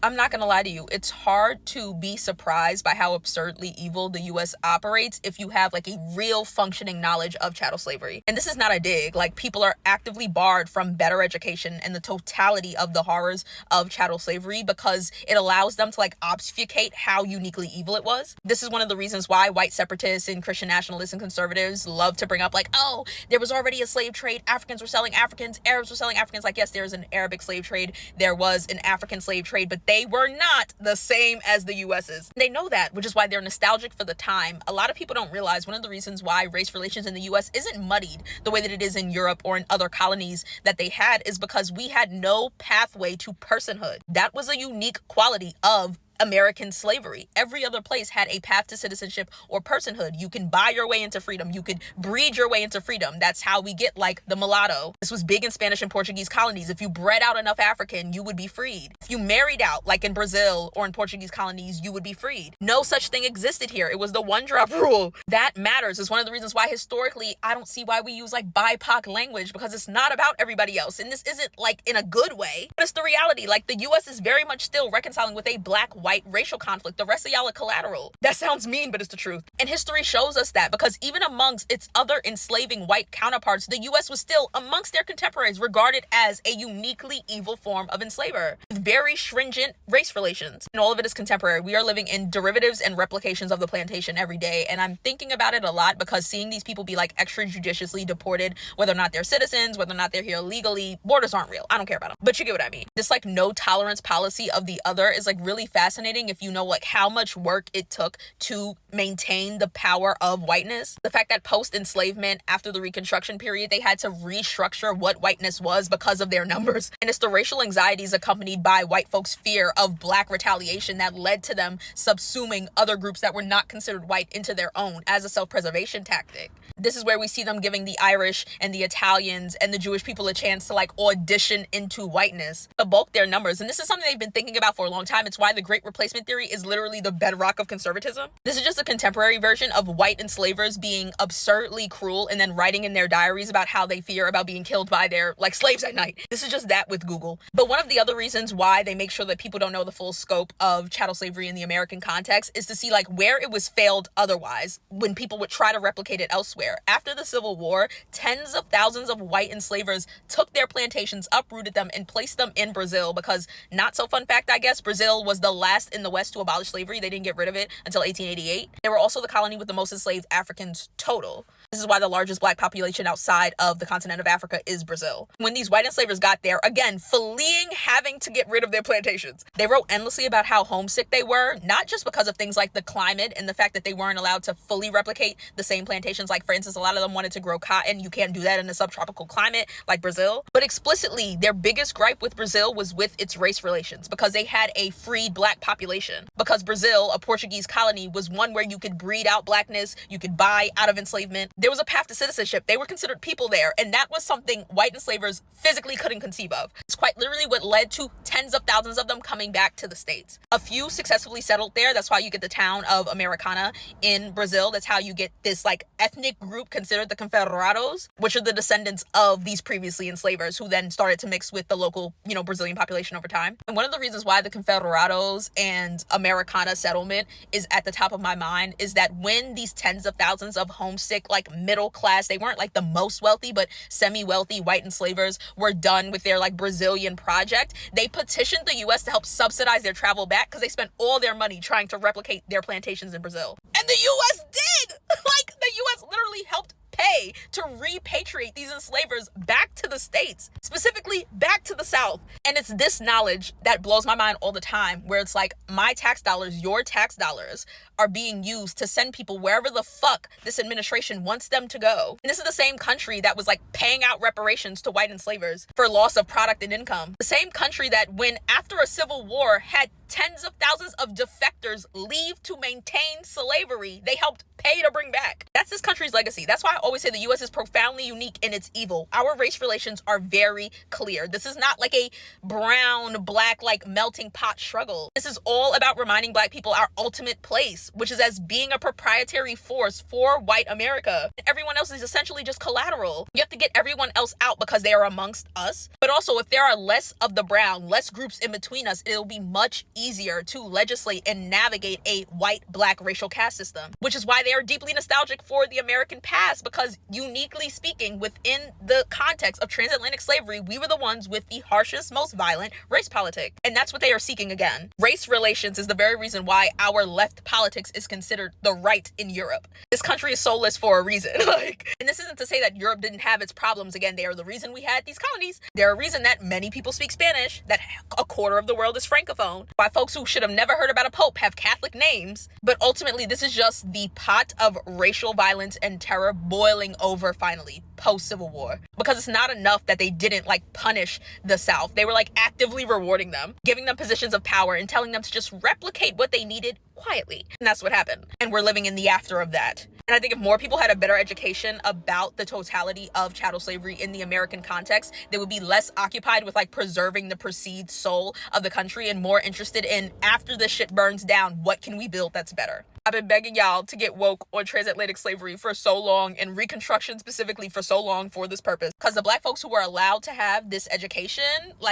I'm not gonna lie to you, it's hard to be surprised by how absurdly evil the US operates if you have like a real functioning knowledge of chattel slavery. And this is not a dig, like people are actively barred from better education and the totality of the horrors of chattel slavery because it allows them to like obfuscate how uniquely evil it was. This is one of the reasons why white separatists and Christian nationalists and conservatives love to bring up like, oh, there was already a slave trade, Africans were selling Africans, Arabs were selling Africans. Like, yes, there's an Arabic slave trade, there was an African slave trade, but they were not the same as the US's. They know that, which is why they're nostalgic for the time. A lot of people don't realize one of the reasons why race relations in the US isn't muddied the way that it is in Europe or in other colonies that they had is because we had no pathway to personhood. That was a unique quality of American slavery. Every other place had a path to citizenship or personhood. You can buy your way into freedom. You could breed your way into freedom. That's how we get like the mulatto. This was big in Spanish and Portuguese colonies. If you bred out enough African, you would be freed. If you married out, like in Brazil or in Portuguese colonies, you would be freed. No such thing existed here. It was the one drop rule. That matters. It's one of the reasons why historically, I don't see why we use like BIPOC language because it's not about everybody else. And this isn't like in a good way, but it's the reality. Like the US is very much still reconciling with a black-white racial conflict. The rest of y'all are collateral. That sounds mean, but it's the truth. And history shows us that because even amongst its other enslaving white counterparts, the US was still amongst their contemporaries regarded as a uniquely evil form of enslaver with very stringent race relations. And all of it is contemporary. We are living in derivatives and replications of the plantation every day. And I'm thinking about it a lot because seeing these people be like extrajudiciously deported, whether or not they're citizens, whether or not they're here illegally, borders aren't real. I don't care about them. But you get what I mean. This like no tolerance policy of the other is like really fascinating if you know like how much work it took to maintain the power of whiteness. The fact that post-enslavement, after the Reconstruction period, they had to restructure what whiteness was because of their numbers. And it's the racial anxieties accompanied by white folks' fear of black retaliation that led to them subsuming other groups that were not considered white into their own as a self-preservation tactic. This is where we see them giving the Irish and the Italians and the Jewish people a chance to like audition into whiteness to bulk their numbers. And this is something they've been thinking about for a long time. It's why the Great Replacement theory is literally the bedrock of conservatism. This is just a contemporary version of white enslavers being absurdly cruel and then writing in their diaries about how they fear about being killed by their like slaves at night. This is just that with Google. But one of the other reasons why they make sure that people don't know the full scope of chattel slavery in the American context is to see like where it was failed otherwise when people would try to replicate it elsewhere. After the Civil War, tens of thousands of white enslavers took their plantations, uprooted them, and placed them in Brazil because, not so fun fact, I guess, Brazil was the last in the West to abolish slavery. They didn't get rid of it until 1888. They were also the colony with the most enslaved Africans total. This is why the largest black population outside of the continent of Africa is Brazil. When these white enslavers got there, again, fleeing having to get rid of their plantations, they wrote endlessly about how homesick they were, not just because of things like the climate and the fact that they weren't allowed to fully replicate the same plantations. Like, for instance, a lot of them wanted to grow cotton. You can't do that in a subtropical climate like Brazil. But explicitly, their biggest gripe with Brazil was with its race relations because they had a freed black population. Because Brazil, a Portuguese colony, was one where you could breed out blackness, you could buy out of enslavement. There was a path to citizenship. They were considered people there, and that was something white enslavers physically couldn't conceive of. It's quite literally what led to tens of thousands of them coming back to the States. A few successfully settled there. That's why you get the town of Americana in Brazil. That's how you get this like ethnic group considered the Confederados, which are the descendants of these previously enslavers who then started to mix with the local, Brazilian population over time. And one of the reasons why the Confederados and Americana settlement is at the top of my mind is that when these tens of thousands of homesick, like middle class, they weren't like the most wealthy, but semi-wealthy white enslavers were done with their like Brazilian project, they petitioned the US to help subsidize their travel back because they spent all their money trying to replicate their plantations in Brazil. And the US did! Like, the US literally helped pay to repatriate these enslavers back to the States, specifically back to the South. And it's this knowledge that blows my mind all the time, where it's like my tax dollars, your tax dollars are being used to send people wherever the fuck this administration wants them to go. And this is the same country that was like paying out reparations to white enslavers for loss of product and income. The same country that when after a civil war had tens of thousands of defectors leave to maintain slavery, they helped pay to bring back. That's this country's legacy. That's why I always say the US is profoundly unique in its evil. Our race relations are very clear. This is not like a brown, black, like melting pot struggle. This is all about reminding black people our ultimate place us, which is as being a proprietary force for white America. And everyone else is essentially just collateral. You have to get everyone else out because they are amongst us. But also, if there are less of the brown, less groups in between us, it'll be much easier to legislate and navigate a white-black racial caste system, which is why they are deeply nostalgic for the American past, because uniquely speaking, within the context of transatlantic slavery, we were the ones with the harshest, most violent race politic. And that's what they are seeking again. Race relations is the very reason why our left politics is considered the right in Europe. This country is soulless for a reason. And this isn't to say that Europe didn't have its problems. Again, they are the reason we had these colonies. They're a reason that many people speak Spanish, that a quarter of the world is francophone, why folks who should have never heard about a pope have Catholic names. But ultimately, this is just the pot of racial violence and terror boiling over finally post-Civil War. Because it's not enough that they didn't punish the South. They were actively rewarding them, giving them positions of power and telling them to just replicate what they needed quietly. And that's what happened. And we're living in the after of that. And I think if more people had a better education about the totality of chattel slavery in the American context, they would be less occupied with preserving the perceived soul of the country and more interested in, after this shit burns down, what can we build that's better? I've been begging y'all to get woke on transatlantic slavery for so long, and Reconstruction specifically for so long, for this purpose. Because the black folks who were allowed to have this education,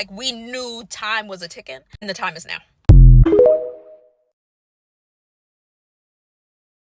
we knew time was a ticking, and the time is now.